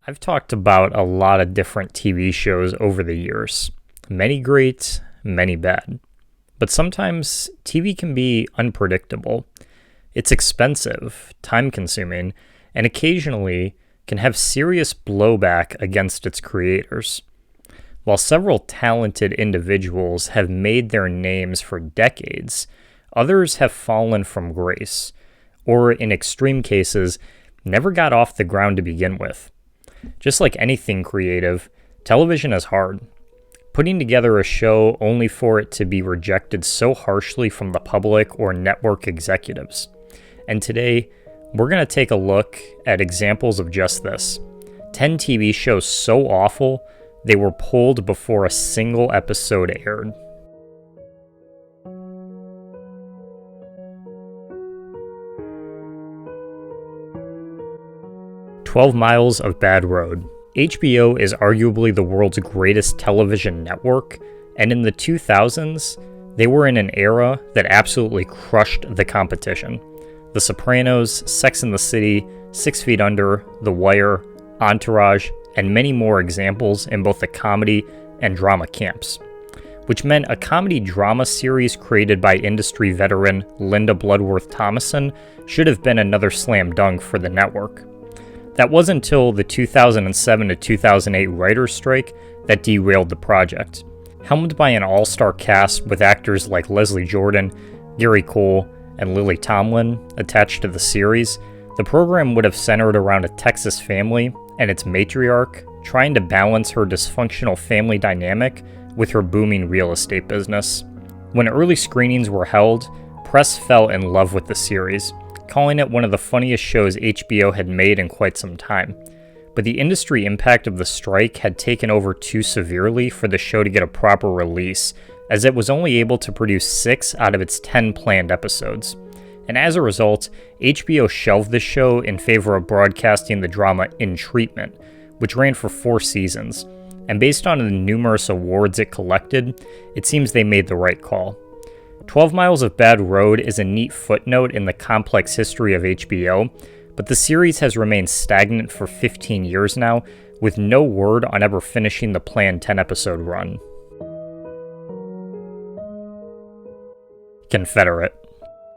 I've talked about a lot of different TV shows over the years. Many great, many bad. But sometimes TV can be unpredictable. It's expensive, time consuming, and occasionally can have serious blowback against its creators. While several talented individuals have made their names for decades, others have fallen from grace, or in extreme cases, never got off the ground to begin with. Just like anything creative, television is hard. Putting together a show only for it to be rejected so harshly from the public or network executives. And today, we're going to take a look at examples of just this. 10 TV shows so awful, they were pulled before a single episode aired. "12 Miles of Bad Road." HBO is arguably the world's greatest television network, and in the 2000s, they were in an era that absolutely crushed the competition. The Sopranos, Sex and the City, 6 Feet Under, The Wire, Entourage, and many more examples in both the comedy and drama camps, which meant a comedy-drama series created by industry veteran Linda Bloodworth Thomason should have been another slam dunk for the network. That wasn't until the 2007 to 2008 writer's strike that derailed the project. Helmed by an all-star cast with actors like Leslie Jordan, Gary Cole, and Lily Tomlin attached to the series, the program would have centered around a Texas family and its matriarch trying to balance her dysfunctional family dynamic with her booming real estate business. When early screenings were held, press fell in love with the series, calling it one of the funniest shows HBO had made in quite some time. But the industry impact of the strike had taken over too severely for the show to get a proper release, as it was only able to produce 6 out of its 10 planned episodes. And as a result, HBO shelved the show in favor of broadcasting the drama In Treatment, which ran for 4 seasons. And based on the numerous awards it collected, it seems they made the right call. 12 Miles of Bad Road is a neat footnote in the complex history of HBO, but the series has remained stagnant for 15 years now, with no word on ever finishing the planned 10-episode run. Confederate.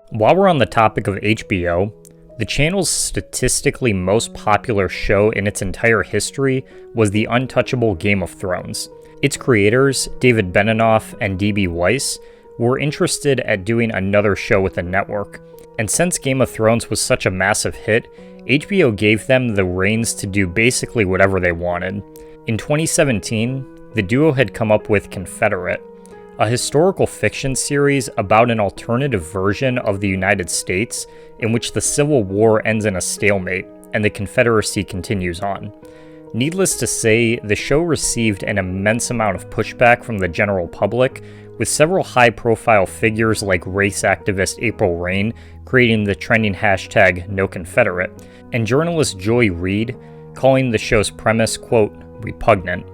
While we're on the topic of HBO, the channel's statistically most popular show in its entire history was the untouchable Game of Thrones. Its creators, David Benioff and D.B. Weiss, were interested at doing another show with the network, and since Game of Thrones was such a massive hit, HBO gave them the reins to do basically whatever they wanted. In 2017, the duo had come up with Confederate, a historical fiction series about an alternative version of the United States in which the Civil War ends in a stalemate and the Confederacy continues on. Needless to say, the show received an immense amount of pushback from the general public, with several high-profile figures like race activist April Rain creating the trending hashtag #NoConfederate, and journalist Joy Reid calling the show's premise, quote, repugnant.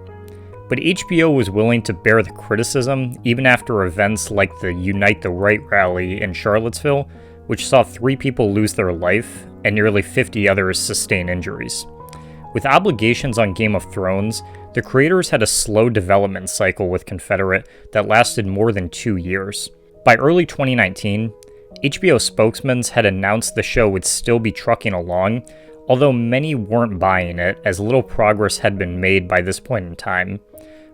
But HBO was willing to bear the criticism even after events like the Unite the Right rally in Charlottesville, which saw 3 people lose their life and nearly 50 others sustain injuries. With obligations on Game of Thrones, the creators had a slow development cycle with Confederate that lasted more than 2 years. By early 2019, HBO spokesmen had announced the show would still be trucking along, although many weren't buying it as little progress had been made by this point in time.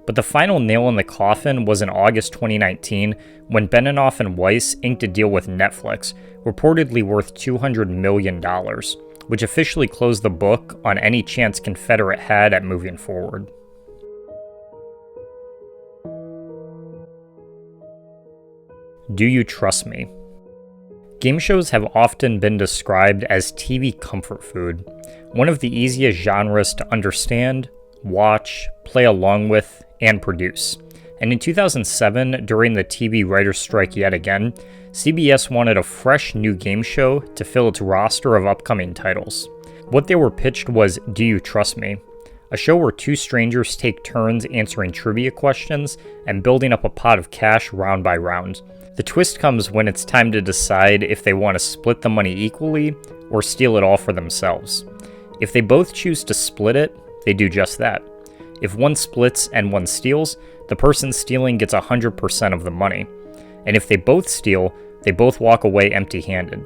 But the final nail in the coffin was in August 2019 when Benioff and Weiss inked a deal with Netflix, reportedly worth $200 million, which officially closed the book on any chance Confederate had at moving forward. Do You Trust Me? Game shows have often been described as TV comfort food, one of the easiest genres to understand, watch, play along with, and produce. And in 2007, during the TV writer's strike yet again, CBS wanted a fresh new game show to fill its roster of upcoming titles. What they were pitched was Do You Trust Me? A show where 2 strangers take turns answering trivia questions and building up a pot of cash round by round. The twist comes when it's time to decide if they want to split the money equally or steal it all for themselves. If they both choose to split it, they do just that. If one splits and one steals, the person stealing gets 100% of the money. And if they both steal, they both walk away empty-handed.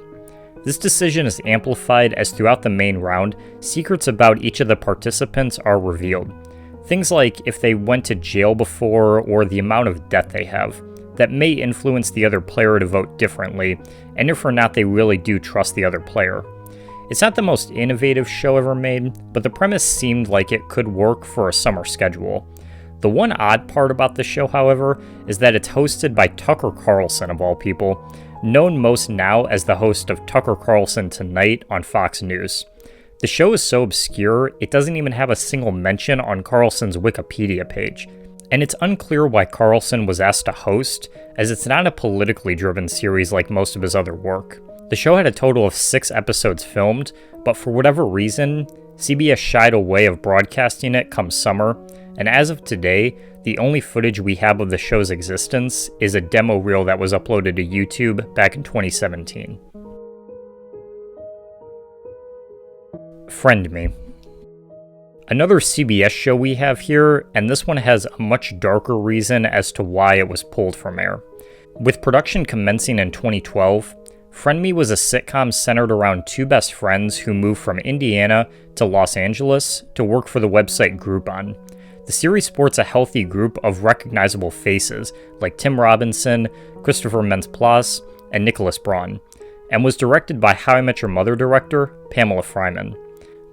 This decision is amplified as throughout the main round, secrets about each of the participants are revealed. Things like if they went to jail before or the amount of debt they have, that may influence the other player to vote differently, and if or not they really do trust the other player. It's not the most innovative show ever made, but the premise seemed like it could work for a summer schedule. The one odd part about the show, however, is that it's hosted by Tucker Carlson of all people, known most now as the host of Tucker Carlson Tonight on Fox News. The show is so obscure, it doesn't even have a single mention on Carlson's Wikipedia page. And it's unclear why Carlson was asked to host, as it's not a politically driven series like most of his other work. The show had a total of 6 episodes filmed, but for whatever reason, CBS shied away of broadcasting it come summer, and as of today, the only footage we have of the show's existence is a demo reel that was uploaded to YouTube back in 2017. Friend Me. Another CBS show we have here, and this one has a much darker reason as to why it was pulled from air. With production commencing in 2012, Friend Me was a sitcom centered around 2 best friends who moved from Indiana to Los Angeles to work for the website Groupon. The series sports a healthy group of recognizable faces like Tim Robinson, Christopher Mintz-Plasse, and Nicholas Braun, and was directed by How I Met Your Mother director Pamela Fryman.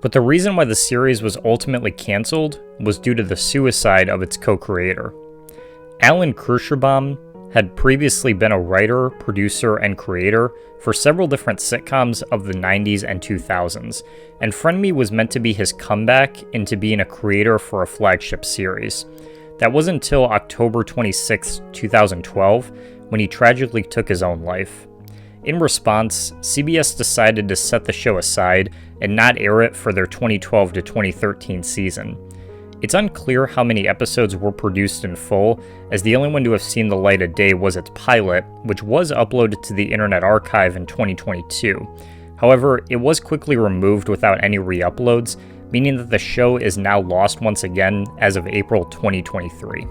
But the reason why the series was ultimately canceled was due to the suicide of its co-creator. Alan Kirschenbaum had previously been a writer, producer, and creator for several different sitcoms of the 90s and 2000s, and Friend Me was meant to be his comeback into being a creator for a flagship series. That wasn't until October 26, 2012, when he tragically took his own life. In response, CBS decided to set the show aside and not air it for their 2012 to 2013 season. It's unclear how many episodes were produced in full, as the only one to have seen the light of day was its pilot, which was uploaded to the Internet Archive in 2022. However, it was quickly removed without any re-uploads, meaning that the show is now lost once again as of April 2023.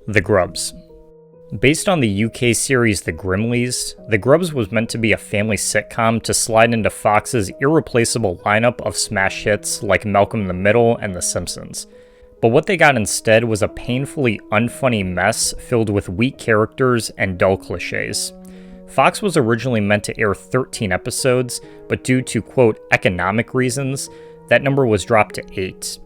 The Grubs. Based on the UK series The Grimleys, The Grubs was meant to be a family sitcom to slide into Fox's irreplaceable lineup of smash hits like Malcolm in the Middle and The Simpsons. But what they got instead was a painfully unfunny mess filled with weak characters and dull cliches. Fox was originally meant to air 13 episodes, but due to, quote, economic reasons, that number was dropped to 8.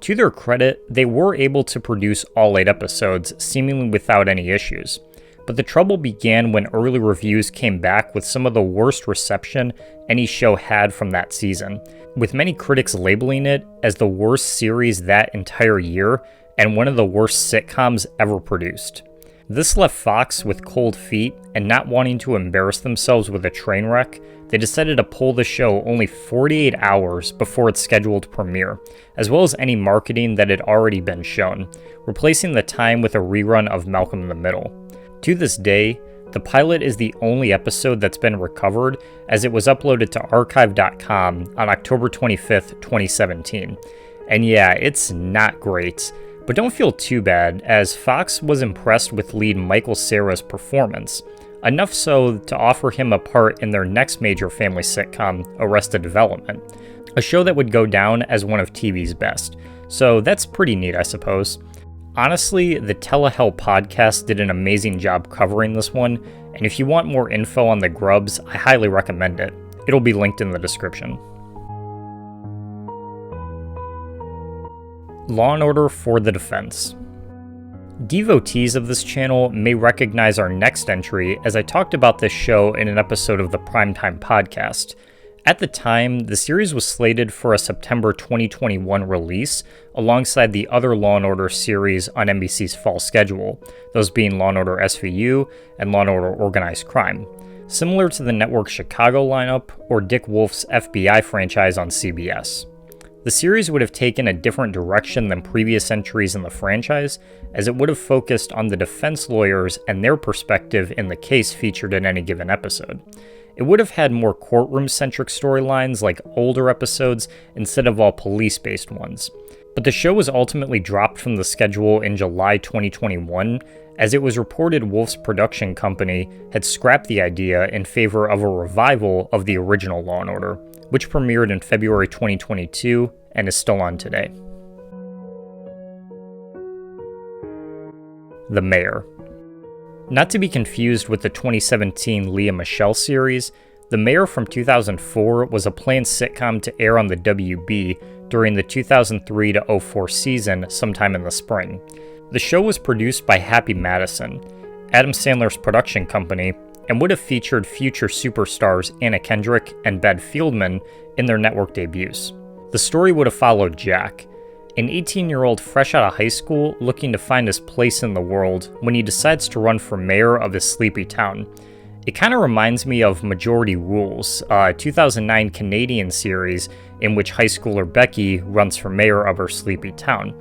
To their credit, they were able to produce all 8 episodes, seemingly without any issues. But the trouble began when early reviews came back with some of the worst reception any show had from that season, with many critics labeling it as the worst series that entire year and one of the worst sitcoms ever produced. This left Fox with cold feet, and not wanting to embarrass themselves with a train wreck, they decided to pull the show only 48 hours before its scheduled premiere, as well as any marketing that had already been shown, replacing the time with a rerun of Malcolm in the Middle. To this day, the pilot is the only episode that's been recovered, as it was uploaded to archive.com on October 25th, 2017. And yeah, it's not great. But don't feel too bad, as Fox was impressed with lead Michael Cera's performance, enough so to offer him a part in their next major family sitcom, Arrested Development, a show that would go down as one of TV's best. So that's pretty neat, I suppose. Honestly, the Telehell podcast did an amazing job covering this one, and if you want more info on The Grubs, I highly recommend it. It'll be linked in the description. Law & Order for the Defense. Devotees of this channel may recognize our next entry, as I talked about this show in an episode of the Primetime Podcast. At the time, the series was slated for a September 2021 release, alongside the other Law & Order series on NBC's fall schedule, those being Law & Order SVU and Law & Order Organized Crime, similar to the network's Chicago lineup or Dick Wolf's FBI franchise on CBS. The series would have taken a different direction than previous entries in the franchise, as it would have focused on the defense lawyers and their perspective in the case featured in any given episode. It would have had more courtroom-centric storylines like older episodes instead of all police-based ones. But the show was ultimately dropped from the schedule in July 2021, as it was reported Wolf's production company had scrapped the idea in favor of a revival of the original Law & Order, which premiered in February 2022 and is still on today. The Mayor. Not to be confused with the 2017 Lea Michele series, The Mayor from 2004 was a planned sitcom to air on the WB during the 2003-04 season sometime in the spring. The show was produced by Happy Madison, Adam Sandler's production company, and would have featured future superstars Anna Kendrick and Bette Fieldman in their network debuts. The story would have followed Jack, an 18-year-old fresh out of high school looking to find his place in the world when he decides to run for mayor of his sleepy town. It kind of reminds me of Majority Rules, a 2009 Canadian series in which high schooler Becky runs for mayor of her sleepy town.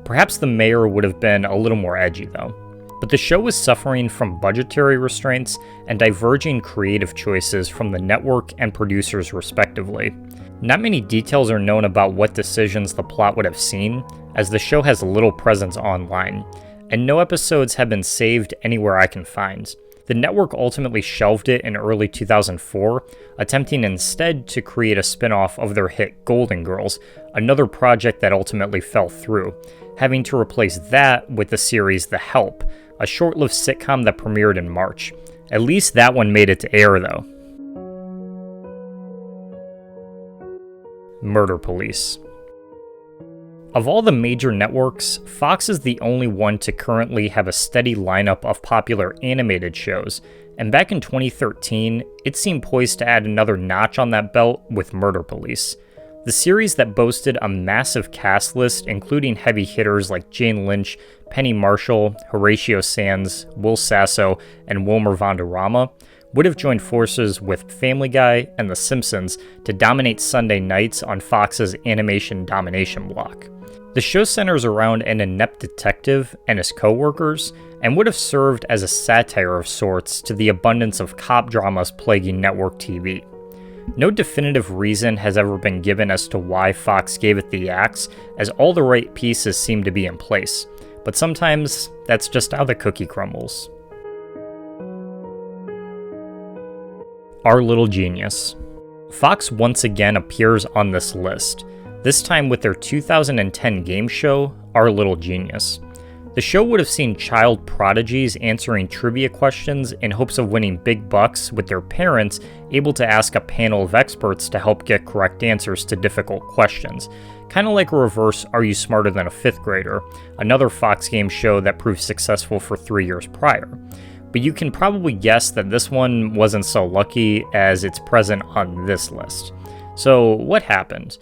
Perhaps The Mayor would have been a little more edgy though. But the show was suffering from budgetary restraints and diverging creative choices from the network and producers respectively. Not many details are known about what decisions the plot would have seen, as the show has little presence online, and no episodes have been saved anywhere I can find. The network ultimately shelved it in early 2004, attempting instead to create a spin-off of their hit Golden Girls, another project that ultimately fell through, having to replace that with the series The Help, a short-lived sitcom that premiered in March. At least that one made it to air though. Murder Police. Of all the major networks, Fox is the only one to currently have a steady lineup of popular animated shows, and back in 2013, it seemed poised to add another notch on that belt with Murder Police. The series that boasted a massive cast list including heavy hitters like Jane Lynch, Penny Marshall, Horatio Sands, Will Sasso, and Wilmer Valderrama would have joined forces with Family Guy and The Simpsons to dominate Sunday nights on Fox's animation domination block. The show centers around an inept detective and his co-workers, and would have served as a satire of sorts to the abundance of cop dramas plaguing network TV. No definitive reason has ever been given as to why Fox gave it the axe, as all the right pieces seem to be in place, but sometimes that's just how the cookie crumbles. Our Little Genius. Fox once again appears on this list, this time with their 2010 game show, Our Little Genius. The show would have seen child prodigies answering trivia questions in hopes of winning big bucks, with their parents able to ask a panel of experts to help get correct answers to difficult questions. Kind of like a reverse Are You Smarter Than a Fifth Grader, another Fox game show that proved successful for 3 years prior. But you can probably guess that this one wasn't so lucky as it's present on this list. So what happened?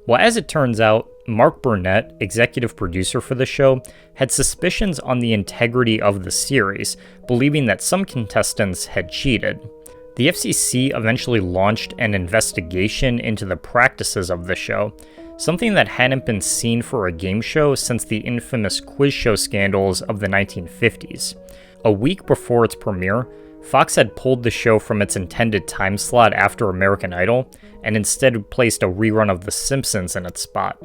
Well, as it turns out, Mark Burnett, executive producer for the show, had suspicions on the integrity of the series, believing that some contestants had cheated. The FCC eventually launched an investigation into the practices of the show, something that hadn't been seen for a game show since the infamous quiz show scandals of the 1950s. A week before its premiere, Fox had pulled the show from its intended time slot after American Idol, and instead placed a rerun of The Simpsons in its spot.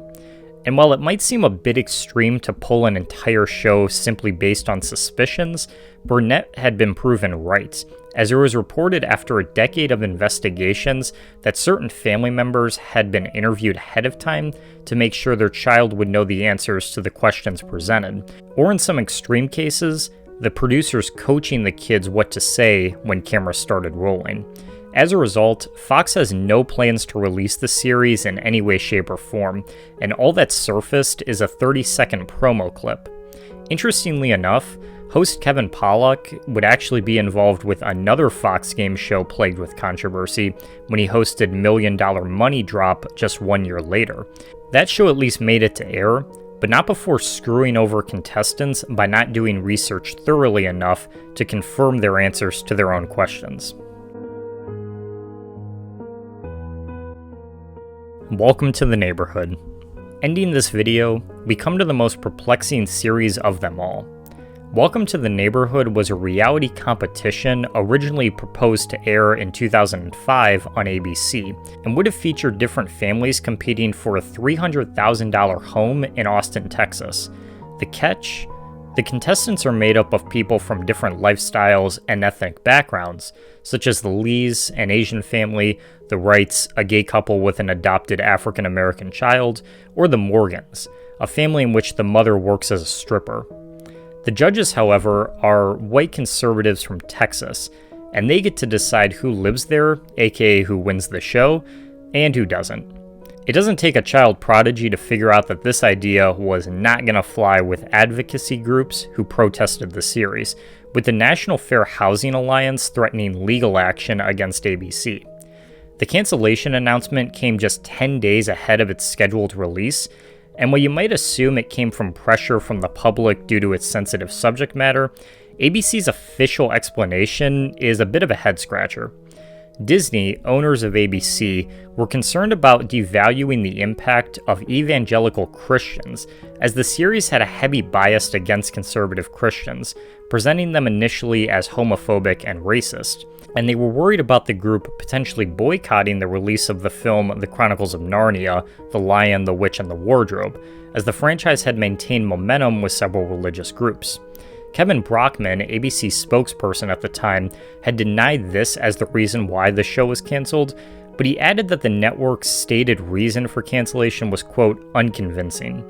And while it might seem a bit extreme to pull an entire show simply based on suspicions, Burnett had been proven right, as it was reported after a decade of investigations that certain family members had been interviewed ahead of time to make sure their child would know the answers to the questions presented, or in some extreme cases, the producers coaching the kids what to say when cameras started rolling. As a result, Fox has no plans to release the series in any way, shape, or form, and all that's surfaced is a 30-second promo clip. Interestingly enough, host Kevin Pollak would actually be involved with another Fox game show plagued with controversy when he hosted Million Dollar Money Drop just 1 year later. That show at least made it to air, but not before screwing over contestants by not doing research thoroughly enough to confirm their answers to their own questions. Welcome to the neighborhood. Ending this video, we come to the most perplexing series of them all. Welcome to the Neighborhood was a reality competition originally proposed to air in 2005 on ABC and would have featured different families competing for a $300,000 home in Austin, Texas. The catch? The contestants are made up of people from different lifestyles and ethnic backgrounds, such as the Lees, an Asian family, the Wrights, a gay couple with an adopted African American child, or the Morgans, a family in which the mother works as a stripper. The judges, however, are white conservatives from Texas, and they get to decide who lives there, aka who wins the show, and who doesn't. It doesn't take a child prodigy to figure out that this idea was not going to fly with advocacy groups who protested the series, with the National Fair Housing Alliance threatening legal action against ABC. The cancellation announcement came just 10 days ahead of its scheduled release, and while you might assume it came from pressure from the public due to its sensitive subject matter, ABC's official explanation is a bit of a head-scratcher. Disney, owners of ABC, were concerned about devaluing the impact of evangelical Christians, as the series had a heavy bias against conservative Christians, presenting them initially as homophobic and racist, and they were worried about the group potentially boycotting the release of the film The Chronicles of Narnia, The Lion, the Witch, and the Wardrobe, as the franchise had maintained momentum with several religious groups. Kevin Brockman, ABC's spokesperson at the time, had denied this as the reason why the show was canceled, but he added that the network's stated reason for cancellation was, quote, unconvincing.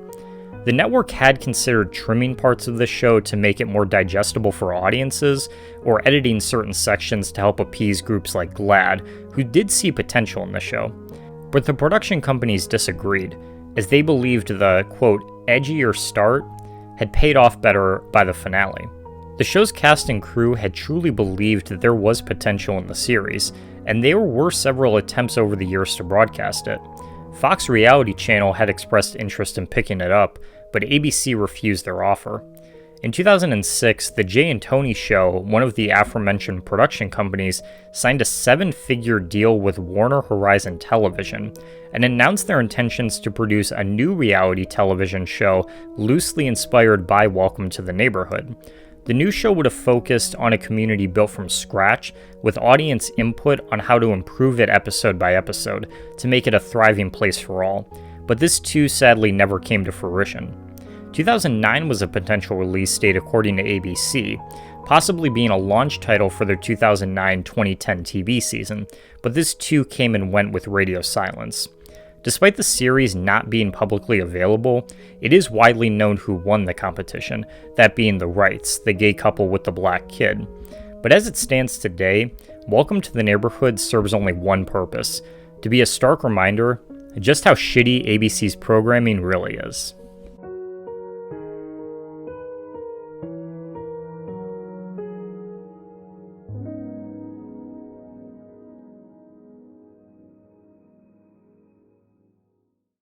The network had considered trimming parts of the show to make it more digestible for audiences, or editing certain sections to help appease groups like GLAAD, who did see potential in the show. But the production companies disagreed, as they believed the, quote, edgier start had paid off better by the finale. The show's cast and crew had truly believed that there was potential in the series, and there were several attempts over the years to broadcast it. Fox Reality Channel had expressed interest in picking it up, but ABC refused their offer. In 2006, The Jay and Tony Show, one of the aforementioned production companies, signed a 7-figure deal with Warner Horizon Television and announced their intentions to produce a new reality television show loosely inspired by Welcome to the Neighborhood. The new show would have focused on a community built from scratch, with audience input on how to improve it episode by episode to make it a thriving place for all. But this too sadly never came to fruition. 2009 was a potential release date according to ABC, possibly being a launch title for their 2009-2010 TV season, but this too came and went with radio silence. Despite the series not being publicly available, it is widely known who won the competition, that being the Wrights, the gay couple with the black kid. But as it stands today, Welcome to the Neighborhood serves only one purpose: to be a stark reminder just how shitty ABC's programming really is.